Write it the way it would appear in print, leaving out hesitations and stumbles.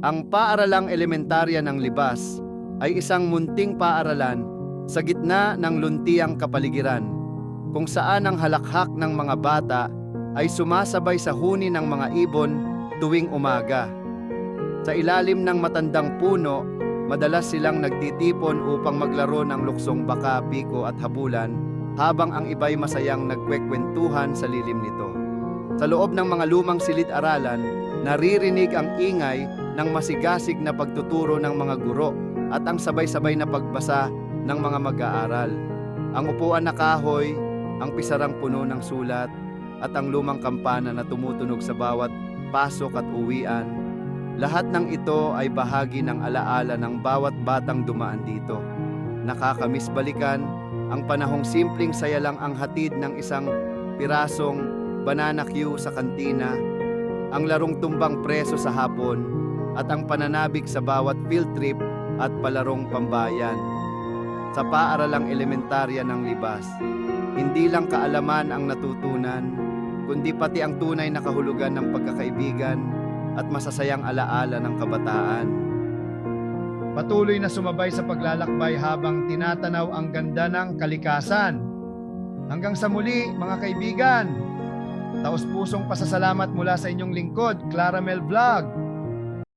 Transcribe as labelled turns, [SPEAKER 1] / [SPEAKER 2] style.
[SPEAKER 1] Ang paaralang elementarya ng Libas ay isang munting paaralan sa gitna ng luntiang kapaligiran, kung saan ang halakhak ng mga bata ay sumasabay sa huni ng mga ibon tuwing umaga. Sa ilalim ng matandang puno, madalas silang nagtitipon upang maglaro ng luksong baka, piko at habulan, habang ang iba'y masayang nagkwekwentuhan sa lilim nito. Sa loob ng mga lumang silid-aralan, naririnig ang ingay ng masigasig na pagtuturo ng mga guro at ang sabay-sabay na pagbasa ng mga mag-aaral. Ang upuan na kahoy, ang pisarang puno ng sulat, at ang lumang kampana na tumutunog sa bawat pasok at uwian. Lahat ng ito ay bahagi ng alaala ng bawat batang dumaan dito. Nakakamiss balikan ang panahong simpleng saya lang ang hatid ng isang pirasong banana cue sa kantina, ang larong tumbang preso sa hapon, at ang pananabik sa bawat field trip at palarong pambayan. Sa paaralang elementarya ng Libas, hindi lang kaalaman ang natutunan, kundi pati ang tunay na kahulugan ng pagkakaibigan at masasayang alaala ng kabataan. Patuloy na sumabay sa paglalakbay habang tinatanaw ang ganda ng kalikasan. Hanggang sa muli, mga kaibigan, taos-pusong pasasalamat mula sa inyong lingkod, Claramel Vlog.